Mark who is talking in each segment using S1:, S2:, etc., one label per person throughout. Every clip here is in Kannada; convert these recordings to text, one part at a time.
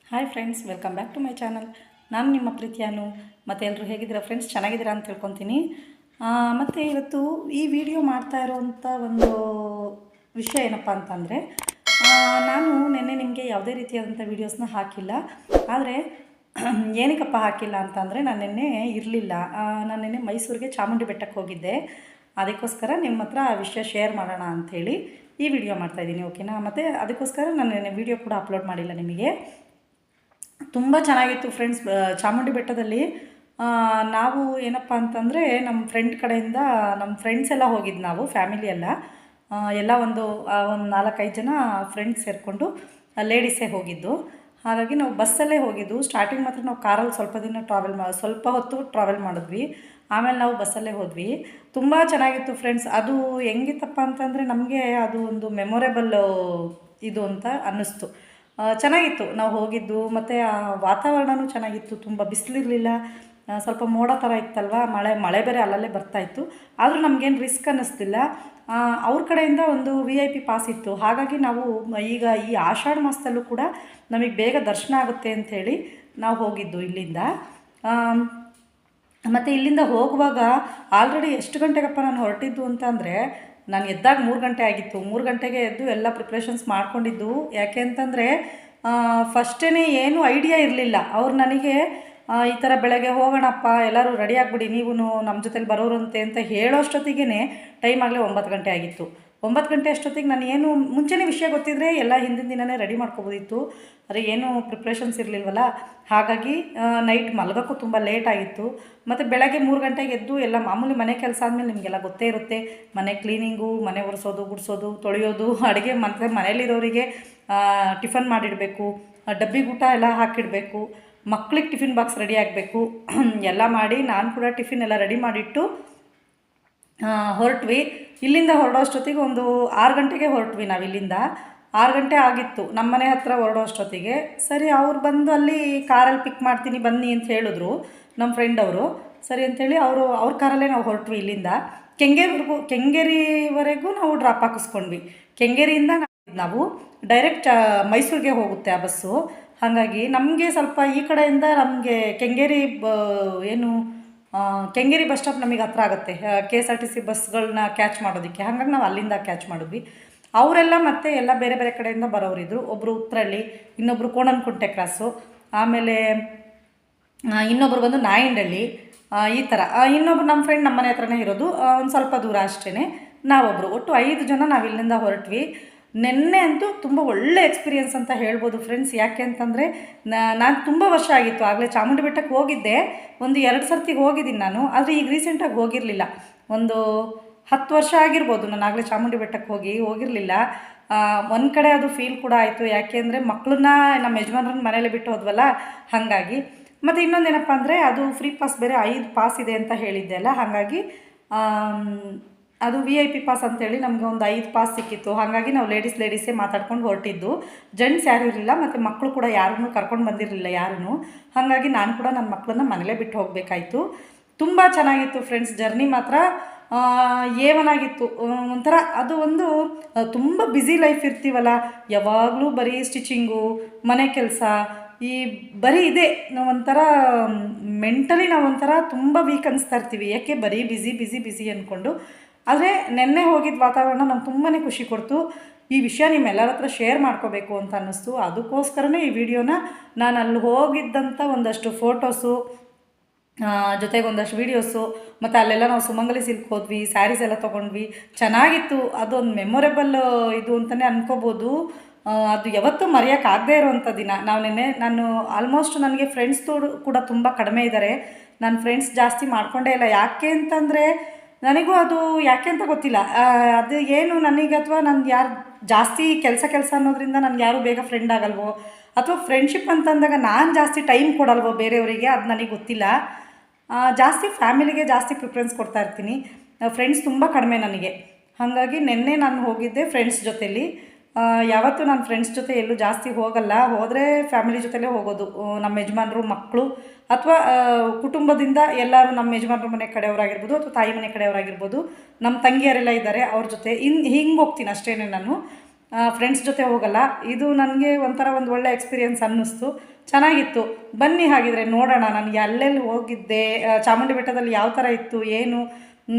S1: Hi friends, welcome back to my channel. ನಾನು ನಿಮ್ಮ ಪ್ರೀತಿಯಾನು. ಮತ್ತು ಎಲ್ಲರೂ ಹೇಗಿದ್ದೀರಾ ಫ್ರೆಂಡ್ಸ್? ಚೆನ್ನಾಗಿದ್ದೀರಾ ಅಂತ ತಿಳ್ಕೊತೀನಿ. ಮತ್ತು ಇವತ್ತು ಈ ವಿಡಿಯೋ ಮಾಡ್ತಾ ಇರೋವಂಥ ಒಂದು ವಿಷಯ ಏನಪ್ಪ ಅಂತಂದರೆ, ನಾನು ನಿನ್ನೆ ನಿಮಗೆ ಯಾವುದೇ ರೀತಿಯಾದಂಥ ವೀಡಿಯೋಸ್ನ ಹಾಕಿಲ್ಲ. ಆದರೆ ಏನಕ್ಕಪ್ಪ ಹಾಕಿಲ್ಲ ಅಂತಂದರೆ, ನಾನು ನಿನ್ನೆ ಇರಲಿಲ್ಲ. ನಾನು ನಿನ್ನೆ ಮೈಸೂರಿಗೆ ಚಾಮುಂಡಿ ಬೆಟ್ಟಕ್ಕೆ ಹೋಗಿದ್ದೆ. ಅದಕ್ಕೋಸ್ಕರ ನಿಮ್ಮ ಹತ್ರ ಆ ವಿಷಯ ಶೇರ್ ಮಾಡೋಣ ಅಂಥೇಳಿ ಈ ವಿಡಿಯೋ ಮಾಡ್ತಾಯಿದ್ದೀನಿ, ಓಕೆನಾ? ಮತ್ತು ಅದಕ್ಕೋಸ್ಕರ ನಾನು ನಿನ್ನೆ ವಿಡಿಯೋ ಕೂಡ ಅಪ್ಲೋಡ್ ಮಾಡಿಲ್ಲ ನಿಮಗೆ. ತುಂಬ ಚೆನ್ನಾಗಿತ್ತು ಫ್ರೆಂಡ್ಸ್. ಚಾಮುಂಡಿ ಬೆಟ್ಟದಲ್ಲಿ ನಾವು ಏನಪ್ಪ ಅಂತಂದರೆ, ನಮ್ಮ ಫ್ರೆಂಡ್ ಕಡೆಯಿಂದ ನಮ್ಮ ಫ್ರೆಂಡ್ಸ್ ಎಲ್ಲ ಹೋಗಿದ್ದು, ನಾವು ಫ್ಯಾಮಿಲಿ ಎಲ್ಲ ಒಂದು 4-5 ಜನ ಫ್ರೆಂಡ್ಸ್ ಸೇರಿಕೊಂಡು ಲೇಡೀಸೇ ಹೋಗಿದ್ದು. ಹಾಗಾಗಿ ನಾವು ಬಸ್ಸಲ್ಲೇ ಹೋಗಿದ್ದು. ಸ್ಟಾರ್ಟಿಂಗ್ ಮಾತ್ರ ನಾವು ಕಾರಲ್ಲಿ ಸ್ವಲ್ಪ ಹೊತ್ತು ಟ್ರಾವೆಲ್ ಮಾಡಿದ್ವಿ. ಆಮೇಲೆ ನಾವು ಬಸ್ಸಲ್ಲೇ ಹೋದ್ವಿ. ತುಂಬ ಚೆನ್ನಾಗಿತ್ತು ಫ್ರೆಂಡ್ಸ್. ಅದು ಹೆಂಗಿತ್ತಪ್ಪ ಅಂತಂದರೆ, ನಮಗೆ ಅದು ಒಂದು ಮೆಮೊರೇಬಲ್ ಇದು ಅಂತ ಅನ್ನಿಸ್ತು. ಚೆನ್ನಾಗಿತ್ತು ನಾವು ಹೋಗಿದ್ದು. ಮತ್ತು ಆ ವಾತಾವರಣವೂ ಚೆನ್ನಾಗಿತ್ತು. ತುಂಬ ಬಿಸಿಲಿರಲಿಲ್ಲ, ಸ್ವಲ್ಪ ಮೋಡ ಥರ ಇತ್ತಲ್ವ, ಮಳೆ ಬೇರೆ ಅಲ್ಲಲ್ಲೇ ಬರ್ತಾಯಿತ್ತು. ಆದರೂ ನಮಗೇನು ರಿಸ್ಕ್ ಅನ್ನಿಸ್ತಿಲ್ಲ. ಅವ್ರ ಕಡೆಯಿಂದ ಒಂದು VIP ಪಾಸ್ ಇತ್ತು. ಹಾಗಾಗಿ ನಾವು ಈಗ ಈ ಆಷಾಢ ಮಾಸದಲ್ಲೂ ಕೂಡ ನಮಗೆ ಬೇಗ ದರ್ಶನ ಆಗುತ್ತೆ ಅಂಥೇಳಿ ನಾವು ಹೋಗಿದ್ದು ಇಲ್ಲಿಂದ. ಮತ್ತು ಇಲ್ಲಿಂದ ಹೋಗುವಾಗ ಆಲ್ರೆಡಿ ಎಷ್ಟು ಗಂಟೆಗಪ್ಪ ನಾನು ಹೊರಟಿದ್ದು ಅಂತಂದರೆ, ನಾನು ಎದ್ದಾಗ 3 ಗಂಟೆ ಆಗಿತ್ತು. 3 ಗಂಟೆಗೆ ಎದ್ದು ಎಲ್ಲ ಪ್ರಿಪ್ರೇಷನ್ಸ್ ಮಾಡ್ಕೊಂಡಿದ್ದು. ಯಾಕೆ ಅಂತಂದರೆ, ಫಸ್ಟೇ ಏನೂ ಐಡಿಯಾ ಇರಲಿಲ್ಲ. ಅವ್ರು ನನಗೆ ಈ ಥರ ಬೆಳಗ್ಗೆ ಹೋಗೋಣಪ್ಪ, ಎಲ್ಲರೂ ರೆಡಿ ಆಗಿಬಿಡಿ, ನೀವು ನಮ್ಮ ಜೊತೆಲಿ ಬರೋರಂತೆ ಅಂತ ಹೇಳೋಷ್ಟೊತ್ತಿಗೆ ಟೈಮ್ ಆಗಲೇ 9 ಗಂಟೆ ಆಗಿತ್ತು. 9 ಗಂಟೆ ಅಷ್ಟೊತ್ತಿಗೆ ನಾನು ಏನು ಮುಂಚೆನೇ ವಿಷಯ ಗೊತ್ತಿದ್ದರೆ ಎಲ್ಲ ಹಿಂದಿನ ದಿನವೇ ರೆಡಿ ಮಾಡ್ಕೊಬೋದಿತ್ತು. ಆದರೆ ಏನೂ ಪ್ರಿಪ್ರೇಷನ್ಸ್ ಇರಲಿಲ್ವಲ್ಲ, ಹಾಗಾಗಿ ನೈಟ್ ಮಲಗೋಕ್ಕೂ ತುಂಬ ಲೇಟ್ ಆಗಿತ್ತು. ಮತ್ತು ಬೆಳಗ್ಗೆ 3 ಗಂಟೆಗೆ ಎದ್ದು ಎಲ್ಲ ಮಾಮೂಲಿ ಮನೆ ಕೆಲಸ ಆದಮೇಲೆ ನಿಮಗೆಲ್ಲ ಗೊತ್ತೇ ಇರುತ್ತೆ. ಮನೆ ಕ್ಲೀನಿಂಗು, ಮನೆ ಒರೆಸೋದು, ಗುಡಿಸೋದು, ತೊಳೆಯೋದು, ಅಡುಗೆ, ಮತ್ತು ಮನೇಲಿರೋರಿಗೆ ಟಿಫನ್ ಮಾಡಿಡಬೇಕು, ಡಬ್ಬಿಗೆ ಊಟ ಎಲ್ಲ ಹಾಕಿಡಬೇಕು, ಮಕ್ಳಿಗೆ ಟಿಫಿನ್ ಬಾಕ್ಸ್ ರೆಡಿ ಆಗಬೇಕು. ಎಲ್ಲ ಮಾಡಿ ನಾನು ಕೂಡ ಟಿಫಿನ್ ಎಲ್ಲ ರೆಡಿ ಮಾಡಿಟ್ಟು ಹೊರಟ್ವಿ. ಇಲ್ಲಿಂದ ಹೊರಡೋಷ್ಟೊತ್ತಿಗೆ ಒಂದು 6 ಗಂಟೆಗೆ ಹೊರಟ್ವಿ ನಾವು ಇಲ್ಲಿಂದ. 6 ಗಂಟೆ ಆಗಿತ್ತು ನಮ್ಮ ಮನೆ ಹತ್ರ ಹೊರಡೋಷ್ಟೊತ್ತಿಗೆ. ಸರಿ, ಅವ್ರು ಬಂದು ಅಲ್ಲಿ ಕಾರಲ್ಲಿ ಪಿಕ್ ಮಾಡ್ತೀನಿ ಬನ್ನಿ ಅಂತ ಹೇಳಿದ್ರು ನಮ್ಮ ಫ್ರೆಂಡ್ ಅವರು. ಸರಿ ಅಂಥೇಳಿ ಅವ್ರ ಕಾರಲ್ಲೇ ನಾವು ಹೊರಟ್ವಿ. ಇಲ್ಲಿಂದ ಕೆಂಗೇರಿವರೆಗೂ ನಾವು ಡ್ರಾಪ್ ಹಾಕಿಸ್ಕೊಂಡ್ವಿ. ಕೆಂಗೇರಿಯಿಂದ ನಾವು ಡೈರೆಕ್ಟ್ ಮೈಸೂರಿಗೆ ಹೋಗುತ್ತೆ ಆ ಬಸ್ಸು. ಹಾಗಾಗಿ ನಮಗೆ ಸ್ವಲ್ಪ ಈ ಕಡೆಯಿಂದ ನಮಗೆ ಕೆಂಗೇರಿ ಬಸ್ ಸ್ಟಾಪ್ ನಮಗೆ ಹತ್ರ ಆಗುತ್ತೆ, KSRTC ಬಸ್ಗಳನ್ನ ಕ್ಯಾಚ್ ಮಾಡೋದಕ್ಕೆ. ಹಾಗಾಗಿ ನಾವು ಅಲ್ಲಿಂದ ಕ್ಯಾಚ್ ಮಾಡಿದ್ವಿ. ಅವರೆಲ್ಲ ಮತ್ತೆ ಎಲ್ಲ ಬೇರೆ ಬೇರೆ ಕಡೆಯಿಂದ ಬರೋರಿದ್ರು. ಒಬ್ಬರು ಉತ್ರಳ್ಳಿ, ಇನ್ನೊಬ್ಬರು ಕೋಣನಕುಂಟೆ ಕ್ರಾಸು, ಆಮೇಲೆ ಇನ್ನೊಬ್ಬರು ಬಂದು ನಾಯಂಡಹಳ್ಳಿ, ಈ ಥರ. ಇನ್ನೊಬ್ರು ನಮ್ಮ ಫ್ರೆಂಡ್ ನಮ್ಮ ಮನೆ ಹತ್ರನೇ ಇರೋದು, ಒಂದು ಸ್ವಲ್ಪ ದೂರ ಅಷ್ಟೇ. ನಾವೊಬ್ಬರು, ಒಟ್ಟು 5 ಜನ ನಾವು ಇಲ್ಲಿಂದ ಹೊರಟ್ವಿ. ನೆನ್ನೆ ಅಂತೂ ತುಂಬ ಒಳ್ಳೆ ಎಕ್ಸ್ಪೀರಿಯೆನ್ಸ್ ಅಂತ ಹೇಳ್ಬೋದು ಫ್ರೆಂಡ್ಸ್. ಯಾಕೆ ಅಂತಂದರೆ, ನಾನು ತುಂಬ ವರ್ಷ ಆಗಿತ್ತು ಆಗಲೇ ಚಾಮುಂಡಿ ಬೆಟ್ಟಕ್ಕೆ ಹೋಗಿದ್ದೆ. ಒಂದು 2 ಸರ್ತಿ ಹೋಗಿದ್ದೀನಿ ನಾನು. ಆದರೆ ಈಗ ರೀಸೆಂಟಾಗಿ ಹೋಗಿರಲಿಲ್ಲ. ಒಂದು 10 ವರ್ಷ ಆಗಿರ್ಬೋದು ನಾನು ಆಗಲೇ ಚಾಮುಂಡಿ ಬೆಟ್ಟಕ್ಕೆ ಹೋಗಿರಲಿಲ್ಲ. ಒಂದು ಕಡೆ ಅದು ಫೀಲ್ ಕೂಡ ಆಯಿತು. ಯಾಕೆ ಅಂದರೆ, ಮಕ್ಕಳನ್ನ ನಮ್ಮ ಯಜಮಾನ್ರನ್ನ ಮನೇಲೆ ಬಿಟ್ಟು ಹೋದ್ವಲ್ಲ, ಹಾಗಾಗಿ. ಮತ್ತು ಇನ್ನೊಂದೇನಪ್ಪ ಅಂದರೆ, ಅದು ಫ್ರೀ ಪಾಸ್ ಬೇರೆ 5 ಪಾಸ್ ಇದೆ ಅಂತ ಹೇಳಿದ್ದೆ ಅಲ್ಲ, ಹಾಗಾಗಿ ಅದು VIP ಪಾಸ್ ಅಂತೇಳಿ ನಮಗೆ ಒಂದು 5 ಪಾಸ್ ಸಿಕ್ಕಿತ್ತು. ಹಾಗಾಗಿ ನಾವು ಲೇಡೀಸೇ ಮಾತಾಡ್ಕೊಂಡು ಹೊರಟಿದ್ದು. ಜೆಂಟ್ಸ್ ಯಾರೂ ಇರಲಿಲ್ಲ, ಮತ್ತು ಮಕ್ಕಳು ಕೂಡ ಯಾರನ್ನೂ ಕರ್ಕೊಂಡು ಬಂದಿರಲಿಲ್ಲ ಯಾರೂ. ಹಾಗಾಗಿ ನಾನು ಕೂಡ ನನ್ನ ಮಕ್ಕಳನ್ನ ಮನೇಲೇ ಬಿಟ್ಟು ಹೋಗಬೇಕಾಯ್ತು. ತುಂಬ ಚೆನ್ನಾಗಿತ್ತು ಫ್ರೆಂಡ್ಸ್. ಜರ್ನಿ ಮಾತ್ರ ಏವನಾಗಿತ್ತು. ಒಂಥರ ಅದು ಒಂದು ತುಂಬ ಬ್ಯುಸಿ ಲೈಫ್ ಇರ್ತೀವಲ್ಲ, ಯಾವಾಗಲೂ ಬರೀ ಸ್ಟಿಚಿಂಗು, ಮನೆ ಕೆಲಸ, ಈ ಬರೀ ಇದೆ. ನಾವೊಂಥರ ಮೆಂಟಲಿ ನಾವೊಂಥರ ತುಂಬ ವೀಕ್ ಅನಿಸ್ತಾ ಇರ್ತೀವಿ. ಯಾಕೆ ಬರೀ ಬಿಸಿ ಅಂದ್ಕೊಂಡು. ಆದರೆ ನೆನ್ನೆ ಹೋಗಿದ್ದ ವಾತಾವರಣ ನಂಗೆ ತುಂಬಾ ಖುಷಿ ಕೊಡ್ತು. ಈ ವಿಷಯ ನಿಮ್ಮೆಲ್ಲರ ಹತ್ರ ಶೇರ್ ಮಾಡ್ಕೋಬೇಕು ಅಂತ ಅನ್ನಿಸ್ತು. ಅದಕ್ಕೋಸ್ಕರನೇ ಈ ವಿಡಿಯೋನ ನಾನು ಅಲ್ಲಿ ಹೋಗಿದ್ದಂಥ ಒಂದಷ್ಟು ಫೋಟೋಸು, ಜೊತೆಗೆ ಒಂದಷ್ಟು ವೀಡಿಯೋಸು, ಮತ್ತು ಅಲ್ಲೆಲ್ಲ ನಾವು ಸುಮಂಗಲಿ ಸಿಲ್ಕ್ ಹೋದ್ವಿ, ಸ್ಯಾರೀಸ್ ಎಲ್ಲ ತೊಗೊಂಡ್ವಿ. ಚೆನ್ನಾಗಿತ್ತು. ಅದೊಂದು ಮೆಮೊರೇಬಲ್ ಇದು ಅಂತಲೇ ಅನ್ಕೋಬೋದು. ಅದು ಯಾವತ್ತೂ ಮರೆಯೋಕ್ಕಾಗದೇ ಇರೋವಂಥ ದಿನ. ನಾನು ಆಲ್ಮೋಸ್ಟ್ ನನಗೆ ಫ್ರೆಂಡ್ಸ್ ಕೂಡ ತುಂಬ ಕಡಿಮೆ ಇದ್ದಾರೆ. ನಾನು ಫ್ರೆಂಡ್ಸ್ ಜಾಸ್ತಿ ಮಾಡಿಕೊಂಡೇ ಇಲ್ಲ. ಯಾಕೆ ಅಂತಂದರೆ, ನನಗೂ ಅದು ಯಾಕೆ ಅಂತ ಗೊತ್ತಿಲ್ಲ. ಅದು ಏನು ನನಗೆ, ಅಥವಾ ನನಗೆ ಯಾರು ಜಾಸ್ತಿ ಕೆಲಸ ಅನ್ನೋದ್ರಿಂದ ನನಗೆ ಯಾರೂ ಬೇಗ ಫ್ರೆಂಡ್ ಆಗಲ್ವೋ, ಅಥವಾ ಫ್ರೆಂಡ್ಶಿಪ್ ಅಂತಂದಾಗ ನಾನು ಜಾಸ್ತಿ ಟೈಮ್ ಕೊಡಲ್ವೋ ಬೇರೆಯವರಿಗೆ, ಅದು ನನಗೆ ಗೊತ್ತಿಲ್ಲ. ಜಾಸ್ತಿ ಫ್ಯಾಮಿಲಿಗೆ ಜಾಸ್ತಿ ಪ್ರಿಫರೆನ್ಸ್ ಕೊಡ್ತಾ ಇರ್ತೀನಿ. ಫ್ರೆಂಡ್ಸ್ ತುಂಬ ಕಡಿಮೆ ನನಗೆ. ಹಾಗಾಗಿ ನಿನ್ನೆ ನಾನು ಹೋಗಿದ್ದೆ ಫ್ರೆಂಡ್ಸ್ ಜೊತೇಲಿ. ಯಾವತ್ತೂ ನಾನು ಫ್ರೆಂಡ್ಸ್ ಜೊತೆ ಎಲ್ಲೂ ಜಾಸ್ತಿ ಹೋಗಲ್ಲ. ಹೋದರೆ ಫ್ಯಾಮಿಲಿ ಜೊತೆಲೇ ಹೋಗೋದು. ನಮ್ಮ ಯಜಮಾನರು, ಮಕ್ಕಳು, ಅಥವಾ ಕುಟುಂಬದಿಂದ ಎಲ್ಲರೂ, ನಮ್ಮ ಯಜಮಾನ್ರ ಮನೆ ಕಡೆಯವರಾಗಿರ್ಬೋದು, ಅಥವಾ ತಾಯಿ ಮನೆ ಕಡೆಯವರಾಗಿರ್ಬೋದು, ನಮ್ಮ ತಂಗಿಯರೆಲ್ಲ ಇದ್ದಾರೆ, ಅವ್ರ ಜೊತೆ ಹಿಂಗೆ ಹೋಗ್ತೀನಿ ಅಷ್ಟೇ ನಾನು. ಫ್ರೆಂಡ್ಸ್ ಜೊತೆ ಹೋಗಲ್ಲ. ಇದು ನನಗೆ ಒಂಥರ ಒಂದು ಒಳ್ಳೆ ಎಕ್ಸ್ಪೀರಿಯೆನ್ಸ್ ಅನ್ನಿಸ್ತು, ಚೆನ್ನಾಗಿತ್ತು. ಬನ್ನಿ ಹಾಗಿದ್ರೆ ನೋಡೋಣ ನನಗೆ ಎಲ್ಲೆಲ್ಲಿ ಹೋಗಿದ್ದೆ, ಚಾಮುಂಡಿ ಬೆಟ್ಟದಲ್ಲಿ ಯಾವ ಥರ ಇತ್ತು ಏನು.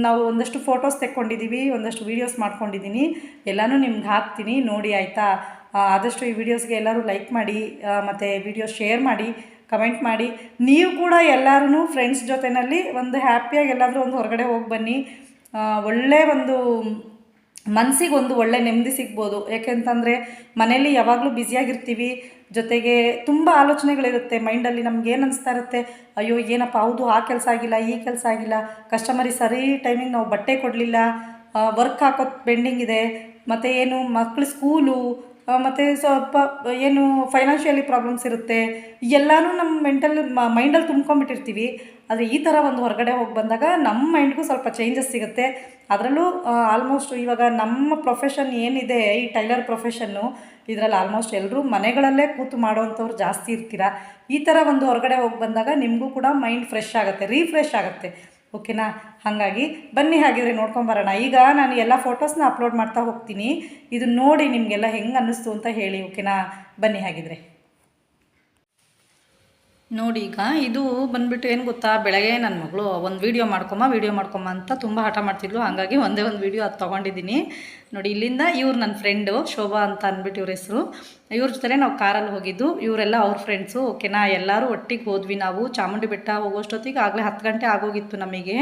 S1: ನಾವು ಒಂದಷ್ಟು ಫೋಟೋಸ್ ತೆಕ್ಕೊಂಡಿದ್ದೀವಿ, ಒಂದಷ್ಟು ವೀಡಿಯೋಸ್ ಮಾಡ್ಕೊಂಡಿದ್ದೀನಿ, ಎಲ್ಲನೂ ನಿಮ್ಗೆ ಹಾಕ್ತೀನಿ ನೋಡಿ ಆಯಿತಾ. ಆದಷ್ಟು ಈ ವಿಡಿಯೋಸ್ಗೆ ಎಲ್ಲರೂ ಲೈಕ್ ಮಾಡಿ, ಮತ್ತು ವಿಡಿಯೋ ಶೇರ್ ಮಾಡಿ, ಕಮೆಂಟ್ ಮಾಡಿ. ನೀವು ಕೂಡ ಎಲ್ಲರೂ ಫ್ರೆಂಡ್ಸ್ ಜೊತೆಯಲ್ಲಿ ಒಂದು ಹ್ಯಾಪಿಯಾಗಿ ಎಲ್ಲಾದರೂ ಒಂದು ಹೊರಗಡೆ ಹೋಗಿ ಬನ್ನಿ. ಒಳ್ಳೆ ಒಂದು ಮನಸ್ಸಿಗೆ ಒಂದು ಒಳ್ಳೆ ನೆಮ್ಮದಿ ಸಿಗ್ಬೋದು. ಏಕೆಂತಂದರೆ ಮನೇಲಿ ಯಾವಾಗಲೂ ಬ್ಯುಸಿಯಾಗಿರ್ತೀವಿ, ಜೊತೆಗೆ ತುಂಬ ಆಲೋಚನೆಗಳಿರುತ್ತೆ ಮೈಂಡಲ್ಲಿ. ನಮ್ಗೆ ಏನು ಅನಿಸ್ತಾ ಇರುತ್ತೆ, ಅಯ್ಯೋ ಏನಪ್ಪ ಹೌದು ಆ ಕೆಲಸ ಆಗಿಲ್ಲ, ಈ ಕೆಲಸ ಆಗಿಲ್ಲ, ಕಸ್ಟಮರಿಗೆ ಸರಿ ಟೈಮಿಗೆ ನಾವು ಬಟ್ಟೆ ಕೊಡಲಿಲ್ಲ, ವರ್ಕ್ ಹಾಕೋದು ಪೆಂಡಿಂಗ್ ಇದೆ, ಮತ್ತು ಏನು ಮಕ್ಕಳ ಸ್ಕೂಲು, ಮತ್ತು ಸ್ವಲ್ಪ ಏನು ಫೈನಾನ್ಷಿಯಲಿ ಪ್ರಾಬ್ಲಮ್ಸ್ ಇರುತ್ತೆ. ಎಲ್ಲನೂ ನಮ್ಮ ಮೈಂಡಲ್ಲಿ ತುಂಬ್ಕೊಂಡ್ಬಿಟ್ಟಿರ್ತೀವಿ. ಆದರೆ ಈ ಥರ ಒಂದು ಹೊರಗಡೆ ಹೋಗಿ ಬಂದಾಗ ನಮ್ಮ ಮೈಂಡ್ಗೂ ಸ್ವಲ್ಪ ಚೇಂಜಸ್ ಸಿಗುತ್ತೆ. ಅದರಲ್ಲೂ ಆಲ್ಮೋಸ್ಟ್ ಇವಾಗ ನಮ್ಮ ಪ್ರೊಫೆಷನ್ ಏನಿದೆ, ಈ ಟೈಲರ್ ಪ್ರೊಫೆಷನ್ನು, ಇದರಲ್ಲಿ ಆಲ್ಮೋಸ್ಟ್ ಎಲ್ಲರೂ ಮನೆಗಳಲ್ಲೇ ಕೂತು ಮಾಡೋವಂಥವ್ರು ಜಾಸ್ತಿ ಇರ್ತೀರ. ಈ ಥರ ಒಂದು ಹೊರಗಡೆ ಹೋಗಿ ಬಂದಾಗ ನಿಮಗೂ ಕೂಡ ಮೈಂಡ್ ಫ್ರೆಶ್ ಆಗುತ್ತೆ, ರೀಫ್ರೆಶ್ ಆಗುತ್ತೆ. ಓಕೆನಾ? ಹಾಗಾಗಿ ಬನ್ನಿ ಹಾಗಿದ್ರೆ ನೋಡ್ಕೊಂಬರೋಣ. ಈಗ ನಾನು ಎಲ್ಲ ಫೋಟೋಸ್ನ ಅಪ್ಲೋಡ್ ಮಾಡ್ತಾ ಹೋಗ್ತೀನಿ, ಇದು ನೋಡಿ ನಿಮಗೆಲ್ಲ ಹೆಂಗೆ ಅನ್ನಿಸ್ತು ಅಂತ ಹೇಳಿ. ಓಕೆನಾ? ಬನ್ನಿ ಹಾಗಿದ್ರೆ ನೋಡಿ. ಈಗ ಇದು ಬಂದುಬಿಟ್ಟು ಏನು ಗೊತ್ತಾ, ಬೆಳಗ್ಗೆ ನನ್ನ ಮಗಳು ಒಂದು ವೀಡಿಯೋ ಮಾಡ್ಕೊಮ್ಮ ಅಂತ ತುಂಬ ಹಠ ಮಾಡ್ತಿದ್ಲು. ಹಾಗಾಗಿ ಒಂದೇ ಒಂದು ವೀಡಿಯೋ ಅದು ತೊಗೊಂಡಿದ್ದೀನಿ ನೋಡಿ. ಇಲ್ಲಿಂದ ಇವ್ರು ನನ್ನ ಫ್ರೆಂಡು ಶೋಭಾ ಅಂತ ಅಂದ್ಬಿಟ್ಟು ಇವ್ರ ಹೆಸರು. ಇವ್ರ ಜೊತೆ ನಾವು ಕಾರಲ್ಲಿ ಹೋಗಿದ್ದು, ಇವರೆಲ್ಲ ಅವ್ರ ಫ್ರೆಂಡ್ಸು. ಓಕೆನಾ? ಎಲ್ಲರೂ ಒಟ್ಟಿಗೆ ಹೋದ್ವಿ. ನಾವು ಚಾಮುಂಡಿ ಬೆಟ್ಟ ಹೋಗೋಷ್ಟೊತ್ತಿಗೆ ಆಗಲೇ 10 ಗಂಟೆ ಆಗೋಗಿತ್ತು ನಮಗೆ.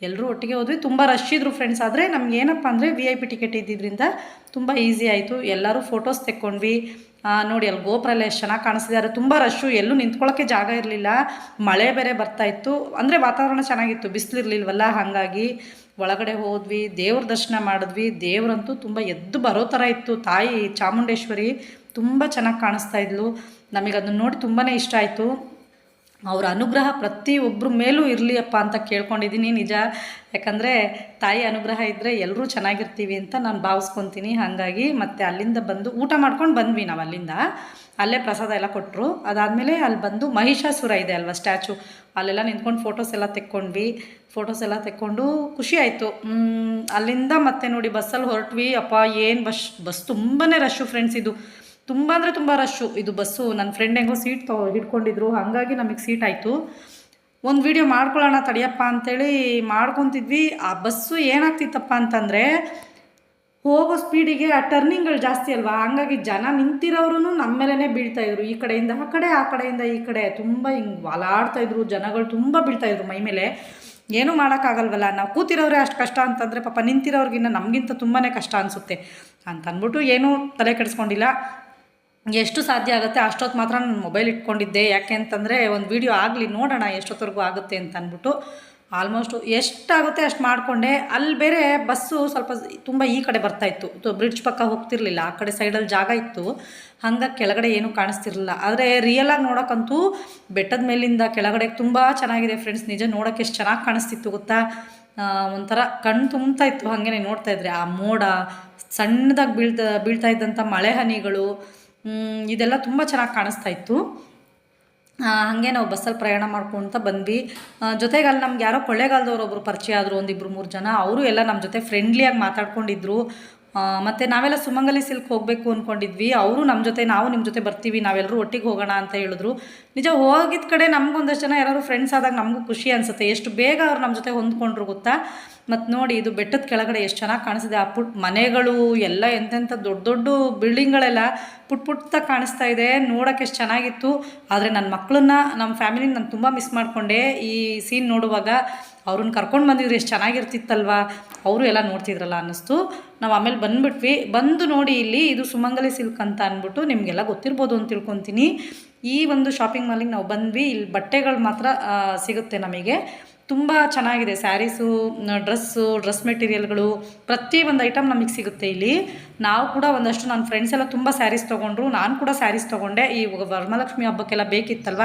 S1: ಎಲ್ಲರೂ ಒಟ್ಟಿಗೆ ಹೋದ್ವಿ. ತುಂಬ ರಶ್ ಇದ್ರು ಫ್ರೆಂಡ್ಸ್. ಆದರೆ ನಮ್ಗೆ ಏನಪ್ಪ ಅಂದರೆ VIP ಟಿಕೆಟ್ ಇದ್ದಿದ್ದರಿಂದ ತುಂಬ ಈಸಿ ಆಯಿತು. ಎಲ್ಲರೂ ಫೋಟೋಸ್ ತೆಕ್ಕೊಂಡ್ವಿ. ನೋಡಿ ಅಲ್ಲಿ ಗೋಪುರ ಎಲ್ಲ ಎಷ್ಟು ಚೆನ್ನಾಗಿ ಕಾಣಿಸ್ತಿದ್ದಾರೆ. ತುಂಬ ರಶ್ಶು, ಎಲ್ಲೂ ನಿಂತ್ಕೊಳ್ಳೋಕ್ಕೆ ಜಾಗ ಇರಲಿಲ್ಲ. ಮಳೆ ಬೇರೆ ಬರ್ತಾಯಿತ್ತು, ಅಂದರೆ ವಾತಾವರಣ ಚೆನ್ನಾಗಿತ್ತು, ಬಿಸಿಲಿರಲಿಲ್ವಲ್ಲ. ಹಾಗಾಗಿ ಒಳಗಡೆ ಹೋದ್ವಿ, ದೇವ್ರ ದರ್ಶನ ಮಾಡಿದ್ವಿ. ದೇವರಂತೂ ತುಂಬ ಎದ್ದು ಬರೋ ಥರ ಇತ್ತು. ತಾಯಿ ಚಾಮುಂಡೇಶ್ವರಿ ತುಂಬ ಚೆನ್ನಾಗಿ ಕಾಣಿಸ್ತಾ ಇದ್ಲು. ನಮಗೆ ಅದನ್ನು ನೋಡಿ ತುಂಬಾ ಇಷ್ಟ ಆಯಿತು. ಅವರ ಅನುಗ್ರಹ ಪ್ರತಿಯೊಬ್ಬರ ಮೇಲೂ ಇರಲಿಯಪ್ಪ ಅಂತ ಕೇಳ್ಕೊಂಡಿದ್ದೀನಿ. ನಿಜ, ಯಾಕಂದರೆ ತಾಯಿ ಅನುಗ್ರಹ ಇದ್ದರೆ ಎಲ್ಲರೂ ಚೆನ್ನಾಗಿರ್ತೀವಿ ಅಂತ ನಾನು ಭಾವಿಸ್ಕೊತೀನಿ. ಹಾಗಾಗಿ ಮತ್ತೆ ಅಲ್ಲಿಂದ ಬಂದು ಊಟ ಮಾಡ್ಕೊಂಡು ಬಂದ್ವಿ ನಾವು. ಅಲ್ಲೇ ಪ್ರಸಾದ ಎಲ್ಲ ಕೊಟ್ಟರು. ಅದಾದಮೇಲೆ ಅಲ್ಲಿ ಬಂದು ಮಹಿಷಾಸುರ ಇದೆ ಅಲ್ವಾ ಸ್ಟ್ಯಾಚು, ಅಲ್ಲೆಲ್ಲ ನಿಂತ್ಕೊಂಡು ಫೋಟೋಸ್ ಎಲ್ಲ ತೆಕ್ಕೊಂಡು ಖುಷಿ ಆಯಿತು. ಅಲ್ಲಿಂದ ಮತ್ತೆ ನೋಡಿ ಬಸ್ಸಲ್ಲಿ ಹೊರಟ್ವಿ. ಅಪ್ಪ ಏನು ಬಸ್ ತುಂಬಾ ರಶ್ಶು ಫ್ರೆಂಡ್ಸ್. ಇದು ತುಂಬ ಅಂದರೆ ತುಂಬ ರಶ್ಶು ಇದು ಬಸ್ಸು. ನನ್ನ ಫ್ರೆಂಡ್ ಹೆಂಗೋ ಸೀಟ್ ಹಿಡ್ಕೊಂಡಿದ್ರು, ಹಾಗಾಗಿ ನಮಗೆ ಸೀಟ್ ಆಯಿತು. ಒಂದು ವೀಡಿಯೋ ಮಾಡ್ಕೊಳ್ಳೋಣ ತಡಿಯಪ್ಪ ಅಂಥೇಳಿ ಮಾಡ್ಕೊತಿದ್ವಿ. ಆ ಬಸ್ಸು ಏನಾಗ್ತಿತ್ತಪ್ಪ ಅಂತಂದರೆ, ಹೋಗೋ ಸ್ಪೀಡಿಗೆ ಆ ಟರ್ನಿಂಗ್ಗಳು ಜಾಸ್ತಿ ಅಲ್ವಾ, ಹಂಗಾಗಿ ಜನ ನಿಂತಿರೋರು ನಮ್ಮ ಮೇಲೇ ಬೀಳ್ತಾಯಿದ್ರು. ಈ ಕಡೆಯಿಂದ ಆ ಕಡೆ, ಆ ಕಡೆಯಿಂದ ಈ ಕಡೆ ತುಂಬ ಹಿಂಗೆ ವಾಲಾಡ್ತಾಯಿದ್ರು. ಜನಗಳು ತುಂಬ ಬೀಳ್ತಾಯಿದ್ರು ಮೈ ಮೇಲೆ. ಏನೂ ಮಾಡೋಕ್ಕಾಗಲ್ವಲ್ಲ, ನಾವು ಕೂತಿರೋರೇ ಅಷ್ಟು ಕಷ್ಟ ಅಂತಂದರೆ ಪಾಪ ನಿಂತಿರೋರಿಗಿನ್ನ ನಮಗಿಂತ ತುಂಬಾ ಕಷ್ಟ ಅನಿಸುತ್ತೆ ಅಂತಂದ್ಬಿಟ್ಟು ಏನೂ ತಲೆ ಕೆಡಿಸ್ಕೊಂಡಿಲ್ಲ. ಎಷ್ಟು ಸಾಧ್ಯ ಆಗುತ್ತೆ ಅಷ್ಟೊತ್ತು ಮಾತ್ರ ನಾನು ಮೊಬೈಲ್ ಇಟ್ಕೊಂಡಿದ್ದೆ. ಯಾಕೆ ಅಂತಂದರೆ ಒಂದು ವೀಡಿಯೋ ಆಗಲಿ, ನೋಡೋಣ ಎಷ್ಟೊತ್ತವರೆಗೂ ಆಗುತ್ತೆ ಅಂತ ಅಂದ್ಬಿಟ್ಟು ಆಲ್ಮೋಸ್ಟು ಎಷ್ಟಾಗುತ್ತೆ ಅಷ್ಟು ಮಾಡಿಕೊಂಡೆ. ಅಲ್ಲಿ ಬೇರೆ ಬಸ್ಸು ಸ್ವಲ್ಪ ತುಂಬ ಈ ಕಡೆ ಬರ್ತಾಯಿತ್ತು, ಬ್ರಿಡ್ಜ್ ಪಕ್ಕ ಹೋಗ್ತಿರ್ಲಿಲ್ಲ. ಆ ಕಡೆ ಸೈಡಲ್ಲಿ ಜಾಗ ಇತ್ತು, ಹಂಗಾಗಿ ಕೆಳಗಡೆ ಏನೂ ಕಾಣಿಸ್ತಿರ್ಲಿಲ್ಲ. ಆದರೆ ರಿಯಲಾಗಿ ನೋಡೋಕ್ಕಂತೂ ಬೆಟ್ಟದ ಮೇಲಿಂದ ಕೆಳಗಡೆ ತುಂಬ ಚೆನ್ನಾಗಿದೆ ಫ್ರೆಂಡ್ಸ್. ನಿಜ, ನೋಡೋಕ್ಕೆ ಎಷ್ಟು ಚೆನ್ನಾಗಿ ಕಾಣಿಸ್ತಿತ್ತು ಗೊತ್ತಾ. ಒಂಥರ ಕಣ್ಣು ತುಂಬ್ತಾ ಇತ್ತು ಹಾಗೇ ನೋಡ್ತಾಯಿದ್ರೆ. ಆ ಮೋಡ ಸಣ್ಣದಾಗಿ ಬೀಳ್ತಾ ಇದ್ದಂಥ ಮಳೆ ಹನಿಗಳು, ಇದೆಲ್ಲ ತುಂಬ ಚೆನ್ನಾಗಿ ಕಾಣಿಸ್ತಾ ಇತ್ತು. ಹಾಗೆ ನಾವು ಬಸ್ಸಲ್ಲಿ ಪ್ರಯಾಣ ಮಾಡ್ಕೊತ ಬಂದ್ವಿ. ಜೊತೆಗೆ ಅಲ್ಲಿ ನಮ್ಗೆ ಯಾರೋ ಕೊಳ್ಳೇಗಾಲದವ್ರು ಒಬ್ಬರು ಪರಿಚಯ ಆದರು, 1-2-3 ಜನ. ಅವರು ಎಲ್ಲ ನಮ್ಮ ಜೊತೆ ಫ್ರೆಂಡ್ಲಿಯಾಗಿ ಮಾತಾಡ್ಕೊಂಡಿದ್ರು. ಮತ್ತು ನಾವೆಲ್ಲ ಸುಮಂಗಲಿ ಸಿಲ್ಕ್ ಹೋಗಬೇಕು ಅಂದ್ಕೊಂಡಿದ್ವಿ. ಅವರು ನಮ್ಮ ಜೊತೆ, ನಾವು ನಿಮ್ಮ ಜೊತೆ ಬರ್ತೀವಿ, ನಾವೆಲ್ಲರೂ ಒಟ್ಟಿಗೆ ಹೋಗೋಣ ಅಂತ ಹೇಳಿದ್ರು. ನಿಜ, ಹೋಗಿದ್ದ ಕಡೆ ನಮಗೊಂದಷ್ಟು ಜನ ಯಾರು ಫ್ರೆಂಡ್ಸ್ ಆದಾಗ ನಮಗೂ ಖುಷಿ ಅನಿಸುತ್ತೆ. ಎಷ್ಟು ಬೇಗ ಅವ್ರು ನಮ್ಮ ಜೊತೆ ಹೊಂದ್ಕೊಂಡ್ರು ಗೊತ್ತಾ. ಮತ್ತು ನೋಡಿ, ಇದು ಬೆಟ್ಟದ ಕೆಳಗಡೆ ಎಷ್ಟು ಚೆನ್ನಾಗಿ ಕಾಣಿಸಿದೆ. ಆ ಮನೆಗಳು ಎಲ್ಲ ಎಂತೆಂಥ ದೊಡ್ಡ ದೊಡ್ಡ ಬಿಲ್ಡಿಂಗ್ಗಳೆಲ್ಲ ಪುಟ್ಟ ಕಾಣಿಸ್ತಾ ಇದೆ. ನೋಡೋಕ್ಕೆ ಎಷ್ಟು ಚೆನ್ನಾಗಿತ್ತು. ಆದರೆ ನನ್ನ ಮಕ್ಕಳನ್ನ, ನಮ್ಮ ಫ್ಯಾಮಿಲಿನ ನಾನು ತುಂಬ ಮಿಸ್ ಮಾಡಿಕೊಂಡೆ ಈ ಸೀನ್ ನೋಡುವಾಗ. ಅವ್ರನ್ನ ಕರ್ಕೊಂಡು ಬಂದಿದ್ರು, ಎಷ್ಟು ಚೆನ್ನಾಗಿರ್ತಿತ್ತಲ್ವ, ಅವರು ಎಲ್ಲ ನೋಡ್ತಿದ್ರಲ್ಲ ಅನ್ನಿಸ್ತು. ನಾವು ಆಮೇಲೆ ಬಂದುಬಿಟ್ವಿ. ಬಂದು ನೋಡಿ, ಇಲ್ಲಿ ಇದು ಸುಮಂಗಲಿ ಸಿಲ್ಕ್ ಅಂತ ಅಂದ್ಬಿಟ್ಟು ನಿಮಗೆಲ್ಲ ಗೊತ್ತಿರ್ಬೋದು ಅಂತ ತಿಳ್ಕೊತೀನಿ. ಈ ಒಂದು ಶಾಪಿಂಗ್ ಮಾಲಿಗೆ ನಾವು ಬಂದ್ವಿ. ಇಲ್ಲಿ ಬಟ್ಟೆಗಳು ಮಾತ್ರ ಸಿಗುತ್ತೆ ನಮಗೆ. ತುಂಬ ಚೆನ್ನಾಗಿದೆ. ಸ್ಯಾರೀಸು, ಡ್ರೆಸ್ ಮೆಟೀರಿಯಲ್ಗಳು, ಪ್ರತಿಯೊಂದು ಐಟಮ್ ನಮಗೆ ಸಿಗುತ್ತೆ ಇಲ್ಲಿ. ನಾವು ಕೂಡ ಒಂದಷ್ಟು, ನನ್ನ ಫ್ರೆಂಡ್ಸ್ ಎಲ್ಲ ತುಂಬ ಸ್ಯಾರೀಸ್ ತೊಗೊಂಡ್ರು, ನಾನು ಕೂಡ ಸ್ಯಾರೀಸ್ ತೊಗೊಂಡೆ. ಈ ವರಮಹಾಲಕ್ಷ್ಮಿ ಹಬ್ಬಕ್ಕೆಲ್ಲ ಬೇಕಿತ್ತಲ್ವ,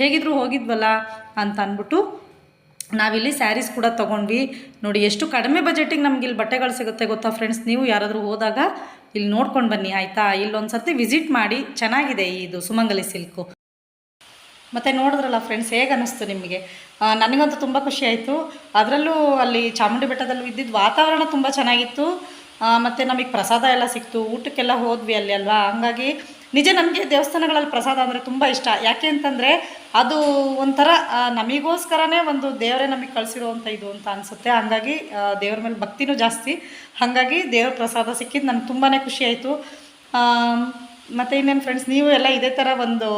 S1: ಹೇಗಿದ್ರು ಹೋಗಿದ್ವಲ್ಲ ಅಂತ ಅಂದ್ಬಿಟ್ಟು ನಾವಿಲ್ಲಿ ಸ್ಯಾರೀಸ್ ಕೂಡ ತೊಗೊಂಡ್ವಿ. ನೋಡಿ, ಎಷ್ಟು ಕಡಿಮೆ ಬಜೆಟಿಗೆ ನಮ್ಗೆ ಇಲ್ಲಿ ಬಟ್ಟೆಗಳು ಸಿಗುತ್ತೆ ಗೊತ್ತಾ ಫ್ರೆಂಡ್ಸ್. ನೀವು ಯಾರಾದರೂ ಹೋದಾಗ ಇಲ್ಲಿ ನೋಡ್ಕೊಂಡು ಬನ್ನಿ ಆಯಿತಾ. ಇಲ್ಲೊಂದು ಸರ್ತಿ ವಿಸಿಟ್ ಮಾಡಿ, ಚೆನ್ನಾಗಿದೆ ಇದು ಸುಮಂಗಲಿ ಸಿಲ್ಕು. ಮತ್ತು ನೋಡಿದ್ರಲ್ಲ ಫ್ರೆಂಡ್ಸ್, ಹೇಗೆ ಅನ್ನಿಸ್ತು ನಿಮಗೆ? ನನಗಂತೂ ತುಂಬ ಖುಷಿ ಆಯಿತು. ಅದರಲ್ಲೂ ಅಲ್ಲಿ ಚಾಮುಂಡಿ ಬೆಟ್ಟದಲ್ಲೂ ಇದ್ದಿದ್ದು ವಾತಾವರಣ ತುಂಬ ಚೆನ್ನಾಗಿತ್ತು. ಮತ್ತು ನಮಗೆ ಪ್ರಸಾದ ಎಲ್ಲ ಸಿಕ್ತು, ಊಟಕ್ಕೆಲ್ಲ ಹೋದ್ವಿ ಅಲ್ಲಿ ಅಲ್ವಾ. ಹಂಗಾಗಿ ನಿಜ ನನಗೆ ದೇವಸ್ಥಾನಗಳಲ್ಲಿ ಪ್ರಸಾದ ಅಂದರೆ ತುಂಬ ಇಷ್ಟ. ಯಾಕೆ ಅಂತಂದರೆ ಅದು ಒಂಥರ ನಮಗೋಸ್ಕರನೇ ಒಂದು ದೇವರೇ ನಮಗೆ ಕಳಿಸಿರುವಂಥ ಇದು ಅಂತ ಅನಿಸುತ್ತೆ. ಹಂಗಾಗಿ ದೇವ್ರ ಮೇಲೆ ಭಕ್ತಿನೂ ಜಾಸ್ತಿ. ಹಾಗಾಗಿ ದೇವ್ರ ಪ್ರಸಾದ ಸಿಕ್ಕಿದ್ದು ನನಗೆ ತುಂಬಾ ಖುಷಿ ಆಯಿತು. ಮತ್ತು ಇನ್ನೇನು ಫ್ರೆಂಡ್ಸ್, ನೀವು ಎಲ್ಲ ಇದೇ ಥರ ಒಂದು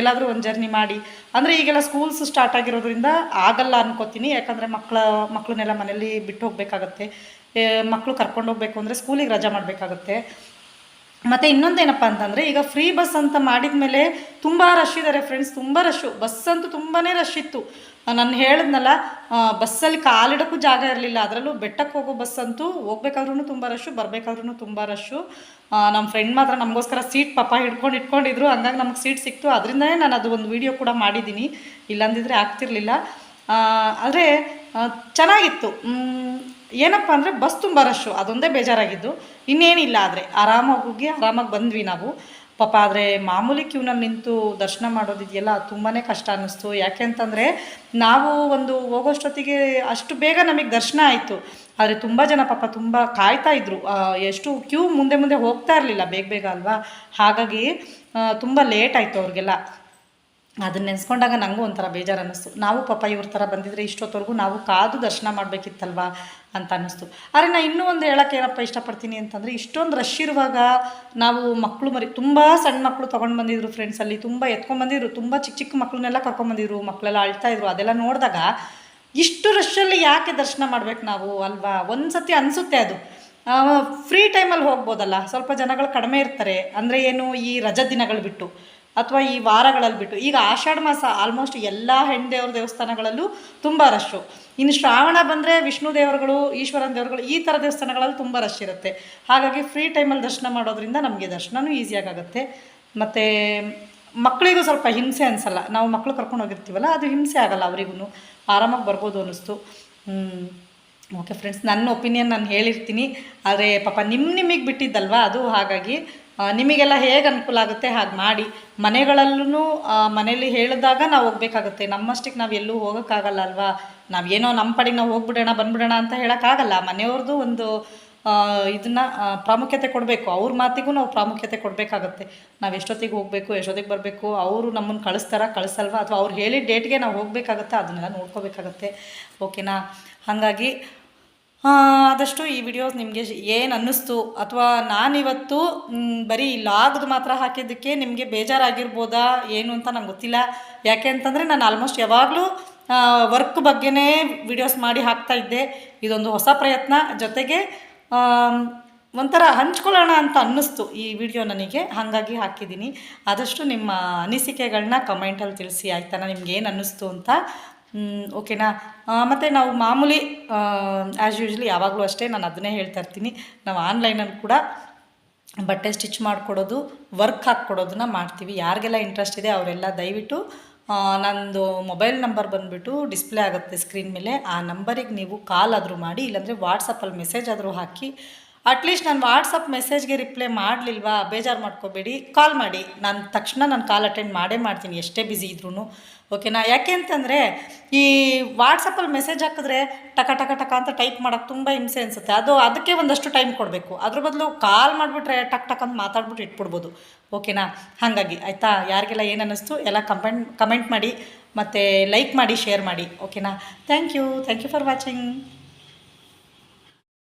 S1: ಎಲ್ಲಾದರೂ ಒಂದು ಜರ್ನಿ ಮಾಡಿ. ಅಂದರೆ ಈಗೆಲ್ಲ ಸ್ಕೂಲ್ಸ್ ಸ್ಟಾರ್ಟ್ ಆಗಿರೋದ್ರಿಂದ ಆಗಲ್ಲ ಅನ್ಕೋತೀನಿ. ಯಾಕಂದರೆ ಮಕ್ಕಳನ್ನೆಲ್ಲ ಮನೇಲಿ ಬಿಟ್ಟು ಹೋಗಬೇಕಾಗತ್ತೆ. ಮಕ್ಕಳು ಕರ್ಕೊಂಡು ಹೋಗಬೇಕು ಅಂದರೆ ಸ್ಕೂಲಿಗೆ ರಜಾ ಮಾಡಬೇಕಾಗತ್ತೆ. ಮತ್ತು ಇನ್ನೊಂದೇನಪ್ಪ ಅಂತಂದರೆ, ಈಗ ಫ್ರೀ ಬಸ್ ಅಂತ ಮಾಡಿದ ಮೇಲೆ ತುಂಬ ರಶ್ ಇದ್ದಾರೆ ಫ್ರೆಂಡ್ಸ್, ತುಂಬ ರಶ್ಶು. ಬಸ್ಸಂತೂ ತುಂಬಾ ರಶ್ ಇತ್ತು. ನಾನು ಹೇಳಿದ್ನಲ್ಲ, ಬಸ್ಸಲ್ಲಿ ಕಾಲಿಡೋಕ್ಕೂ ಜಾಗ ಇರಲಿಲ್ಲ. ಅದರಲ್ಲೂ ಬೆಟ್ಟಕ್ಕೆ ಹೋಗೋ ಬಸ್ಸಂತೂ ಹೋಗ್ಬೇಕಾದ್ರೂ ತುಂಬ ರಶ್ಶು, ಬರಬೇಕಾದ್ರೂ ತುಂಬ ರಶ್ಶು. ನಮ್ಮ ಫ್ರೆಂಡ್ ಮಾತ್ರ ನಮಗೋಸ್ಕರ ಸೀಟ್ ಪಾಪ ಇಟ್ಕೊಂಡಿದ್ರು. ಹಂಗಾಗಿ ನಮಗೆ ಸೀಟ್ ಸಿಕ್ತು. ಅದರಿಂದನೇ ನಾನು ಅದು ಒಂದು ವಿಡಿಯೋ ಕೂಡ ಮಾಡಿದ್ದೀನಿ, ಇಲ್ಲಾಂದಿದ್ರೆ ಆಗ್ತಿರಲಿಲ್ಲ. ಆದರೆ ಚೆನ್ನಾಗಿತ್ತು. ಏನಪ್ಪ ಅಂದರೆ ಬಸ್ ತುಂಬ ರಶ್ಶು, ಅದೊಂದೇ ಬೇಜಾರಾಗಿದ್ದು, ಇನ್ನೇನಿಲ್ಲ. ಆದರೆ ಆರಾಮಾಗಿ ಬಂದ್ವಿ ನಾವು ಪಾಪ. ಆದರೆ ಮಾಮೂಲಿ ಕ್ಯೂನಲ್ಲಿ ನಿಂತು ದರ್ಶನ ಮಾಡೋದಿದೆಯಲ್ಲ, ತುಂಬಾ ಕಷ್ಟ ಅನ್ನಿಸ್ತು. ಯಾಕೆ ಅಂತಂದರೆ ನಾವು ಒಂದು ಹೋಗೋಷ್ಟೊತ್ತಿಗೆ ಅಷ್ಟು ಬೇಗ ನಮಗೆ ದರ್ಶನ ಆಯಿತು. ಆದರೆ ತುಂಬ ಜನ ಪಾಪ ತುಂಬ ಕಾಯ್ತಾಯಿದ್ರು. ಎಷ್ಟು ಕ್ಯೂ ಮುಂದೆ ಹೋಗ್ತಾ ಇರಲಿಲ್ಲ ಬೇಗ ಅಲ್ವಾ. ಹಾಗಾಗಿ ತುಂಬ ಲೇಟ್ ಆಯಿತು ಅವ್ರಿಗೆಲ್ಲ. ಅದನ್ನ ನೆನೆಸ್ಕೊಂಡಾಗ ನನಗೂ ಒಂಥರ ಬೇಜಾರು ಅನ್ನಿಸ್ತು. ನಾವು ಪಾಪ ಇವ್ರ ಥರ ಬಂದಿದ್ರೆ ಇಷ್ಟೊತ್ತವರೆಗೂ ನಾವು ಕಾದು ದರ್ಶನ ಮಾಡಬೇಕಿತ್ತಲ್ವ ಅಂತ ಅನ್ನಿಸ್ತು. ಆದರೆ ನಾನು ಇನ್ನೂ ಒಂದು ಹೇಳೋಕ್ಕೆ ಏನಪ್ಪ ಇಷ್ಟಪಡ್ತೀನಿ ಅಂತಂದರೆ, ಇಷ್ಟೊಂದು ರಶ್ ಇರುವಾಗ ನಾವು ಮಕ್ಕಳು ಮರಿ ತುಂಬ ಸಣ್ಣ ಮಕ್ಕಳು ತೊಗೊಂಡು ಬಂದಿದ್ರು ಫ್ರೆಂಡ್ಸಲ್ಲಿ, ತುಂಬ ಎತ್ಕೊಂಡ್ಬಂದಿದ್ರು. ತುಂಬ ಚಿಕ್ಕ ಮಕ್ಕಳನ್ನೆಲ್ಲ ಕರ್ಕೊಂಬಂದಿದ್ರು. ಮಕ್ಕಳೆಲ್ಲ ಅಳ್ತಾಯಿದ್ರು. ಅದೆಲ್ಲ ನೋಡಿದಾಗ ಇಷ್ಟು ರಶ್ಶಲ್ಲಿ ಯಾಕೆ ದರ್ಶನ ಮಾಡ್ಬೇಕು ನಾವು ಅಲ್ವಾ. ಒಂದು ಸತಿ ಅನಿಸುತ್ತೆ ಅದು. ಫ್ರೀ ಟೈಮಲ್ಲಿ ಹೋಗ್ಬೋದಲ್ಲ, ಸ್ವಲ್ಪ ಜನಗಳು ಕಡಿಮೆ ಇರ್ತಾರೆ. ಅಂದರೆ ಏನು, ಈ ರಜಾ ದಿನಗಳು ಬಿಟ್ಟು ಅಥವಾ ಈ ವಾರಗಳಲ್ಲಿ ಬಿಟ್ಟು. ಈಗ ಆಷಾಢ ಮಾಸ ಆಲ್ಮೋಸ್ಟ್ ಎಲ್ಲ ಹೆಣ್ಣು ದೇವ್ರ ದೇವಸ್ಥಾನಗಳಲ್ಲೂ ತುಂಬ ರಶ್ಶು. ಇನ್ನು ಶ್ರಾವಣ ಬಂದರೆ ವಿಷ್ಣು ದೇವರುಗಳು, ಈಶ್ವರನ ದೇವರುಗಳು, ಈ ಥರ ದೇವಸ್ಥಾನಗಳಲ್ಲಿ ತುಂಬ ರಶ್ ಇರುತ್ತೆ. ಹಾಗಾಗಿ ಫ್ರೀ ಟೈಮಲ್ಲಿ ದರ್ಶನ ಮಾಡೋದ್ರಿಂದ ನಮಗೆ ದರ್ಶನವೂ ಈಸಿಯಾಗುತ್ತೆ. ಮತ್ತು ಮಕ್ಕಳಿಗೂ ಸ್ವಲ್ಪ ಹಿಂಸೆ ಅನಿಸಲ್ಲ. ನಾವು ಮಕ್ಕಳು ಕರ್ಕೊಂಡು ಹೋಗಿರ್ತೀವಲ್ಲ, ಅದು ಹಿಂಸೆ ಆಗೋಲ್ಲ, ಅವರಿಗೂ ಆರಾಮಾಗಿ ಬರ್ಬೋದು ಅನ್ನಿಸ್ತು. ಓಕೆ ಫ್ರೆಂಡ್ಸ್, ನನ್ನ ಒಪಿನಿಯನ್ ನಾನು ಹೇಳಿರ್ತೀನಿ. ಆದರೆ ಪಾಪ ನಿಮಗೆ ಬಿಟ್ಟಿದ್ದಲ್ವ ಅದು. ಹಾಗಾಗಿ ನಿಮಗೆಲ್ಲ ಹೇಗೆ ಅನುಕೂಲ ಆಗುತ್ತೆ ಹಾಗೆ ಮಾಡಿ. ಮನೆಗಳಲ್ಲೂ ಮನೇಲಿ ಹೇಳಿದಾಗ ನಾವು ಹೋಗ್ಬೇಕಾಗುತ್ತೆ. ನಮ್ಮಷ್ಟಕ್ಕೆ ನಾವು ಎಲ್ಲೂ ಹೋಗೋಕ್ಕಾಗಲ್ಲ ಅಲ್ವಾ. ನಾವೇನೋ ನಮ್ಮ ಪಡೆಗೆ ನಾವು ಹೋಗ್ಬಿಡೋಣ ಬಂದ್ಬಿಡೋಣ ಅಂತ ಹೇಳೋಕ್ಕಾಗಲ್ಲ. ಮನೆಯವ್ರದ್ದು ಒಂದು ಇದನ್ನು ಪ್ರಾಮುಖ್ಯತೆ ಕೊಡಬೇಕು. ಅವ್ರ ಮಾತಿಗೂ ನಾವು ಪ್ರಾಮುಖ್ಯತೆ ಕೊಡಬೇಕಾಗತ್ತೆ. ನಾವು ಎಷ್ಟೊತ್ತಿಗೆ ಹೋಗಬೇಕು, ಎಷ್ಟೊತ್ತಿಗೆ ಬರಬೇಕು, ಅವರು ನಮ್ಮನ್ನು ಕಳಿಸಲ್ವಾ, ಅಥವಾ ಅವ್ರು ಹೇಳಿದ ಡೇಟ್ಗೆ ನಾವು ಹೋಗಬೇಕಾಗತ್ತೆ. ಅದನ್ನೆಲ್ಲ ನೋಡ್ಕೋಬೇಕಾಗತ್ತೆ. ಓಕೆನಾ. ಹಾಗಾಗಿ ಆದಷ್ಟು ಈ ವಿಡಿಯೋಸ್ ನಿಮಗೆ ಏನು ಅನ್ನಿಸ್ತು, ಅಥವಾ ನಾನಿವತ್ತು ಬರೀ ಲಾಗ್ದು ಮಾತ್ರ ಹಾಕಿದ್ದಕ್ಕೆ ನಿಮಗೆ ಬೇಜಾರಾಗಿರ್ಬೋದಾ ಏನು ಅಂತ ನಂಗೆ ಗೊತ್ತಿಲ್ಲ. ಯಾಕೆ ಅಂತಂದರೆ ನಾನು ಆಲ್ಮೋಸ್ಟ್ ಯಾವಾಗಲೂ ವರ್ಕ್ ಬಗ್ಗೆನೇ ವಿಡಿಯೋಸ್ ಮಾಡಿ ಹಾಕ್ತಾಯಿದ್ದೆ. ಇದೊಂದು ಹೊಸ ಪ್ರಯತ್ನ, ಜೊತೆಗೆ ಒಂಥರ ಹಂಚ್ಕೊಳ್ಳೋಣ ಅಂತ ಅನ್ನಿಸ್ತು ಈ ವಿಡಿಯೋ ನನಗೆ. ಹಾಗಾಗಿ ಹಾಕಿದ್ದೀನಿ. ಆದಷ್ಟು ನಿಮ್ಮ ಅನಿಸಿಕೆಗಳನ್ನ ಕಮೆಂಟಲ್ಲಿ ತಿಳಿಸಿ, ಆಯ್ತಾನ, ನಿಮ್ಗೇನು ಅನ್ನಿಸ್ತು ಅಂತ. ಓಕೆನಾ. ಮತ್ತು ನಾವು ಮಾಮೂಲಿ ಆ್ಯಸ್ ಯೂಶ್ವಲಿ ಯಾವಾಗಲೂ ಅಷ್ಟೇ ನಾನು ಅದನ್ನೇ ಹೇಳ್ತಾ ಇರ್ತೀನಿ. ನಾವು ಆನ್ಲೈನಲ್ಲಿ ಕೂಡ ಬಟ್ಟೆ ಸ್ಟಿಚ್ ಮಾಡಿಕೊಡೋದು, ವರ್ಕ್ ಹಾಕ್ಕೊಡೋದನ್ನ ಮಾಡ್ತೀವಿ. ಯಾರಿಗೆಲ್ಲ ಇಂಟ್ರೆಸ್ಟ್ ಇದೆ ಅವರೆಲ್ಲ ದಯವಿಟ್ಟು ನಂದು ಮೊಬೈಲ್ ನಂಬರ್ ಬಂದುಬಿಟ್ಟು ಡಿಸ್ಪ್ಲೇ ಆಗುತ್ತೆ ಸ್ಕ್ರೀನ್ ಮೇಲೆ. ಆ ನಂಬರಿಗೆ ನೀವು ಕಾಲ್ ಆದರೂ ಮಾಡಿ, ಇಲ್ಲಾಂದರೆ ವಾಟ್ಸಪ್ಪಲ್ಲಿ ಮೆಸೇಜ್ ಆದರೂ ಹಾಕಿ. ಅಟ್ಲೀಸ್ಟ್ ನಾನು ವಾಟ್ಸಪ್ ಮೆಸೇಜ್ಗೆ ರಿಪ್ಲೈ ಮಾಡಲಿಲ್ವಾ, ಬೇಜಾರು ಮಾಡ್ಕೋಬೇಡಿ, ಕಾಲ್ ಮಾಡಿ. ನಾನು ತಕ್ಷಣ ನಾನು ಕಾಲ್ ಅಟೆಂಡ್ ಮಾಡ್ತೀನಿ, ಎಷ್ಟೇ ಬ್ಯುಸಿ ಇದ್ರೂ. ಓಕೆನಾ. ಯಾಕೆ ಅಂತಂದರೆ ಈ ವಾಟ್ಸಪ್ಪಲ್ಲಿ ಮೆಸೇಜ್ ಹಾಕಿದ್ರೆ ಟಕ ಟಕ ಟಕ ಅಂತ ಟೈಪ್ ಮಾಡೋಕ್ಕೆ ತುಂಬ ಹಿಂಸೆ ಅನಿಸುತ್ತೆ. ಅದಕ್ಕೆ ಒಂದಷ್ಟು ಟೈಮ್ ಕೊಡಬೇಕು. ಅದ್ರ ಬದಲು ಕಾಲ್ ಮಾಡಿಬಿಟ್ರೆ ಟಕ್ ಟಕ್ ಅಂತ ಮಾತಾಡ್ಬಿಟ್ಟು ಇಟ್ಬಿಡ್ಬೋದು. ಓಕೆನಾ. ಹಾಗಾಗಿ ಆಯಿತಾ, ಯಾರಿಗೆಲ್ಲ ಏನು ಅನ್ನಿಸ್ತು ಎಲ್ಲ ಕಮೆಂಟ್ ಮಾಡಿ, ಮತ್ತು ಲೈಕ್ ಮಾಡಿ, ಶೇರ್ ಮಾಡಿ. ಓಕೆನಾ. Thank you for watching.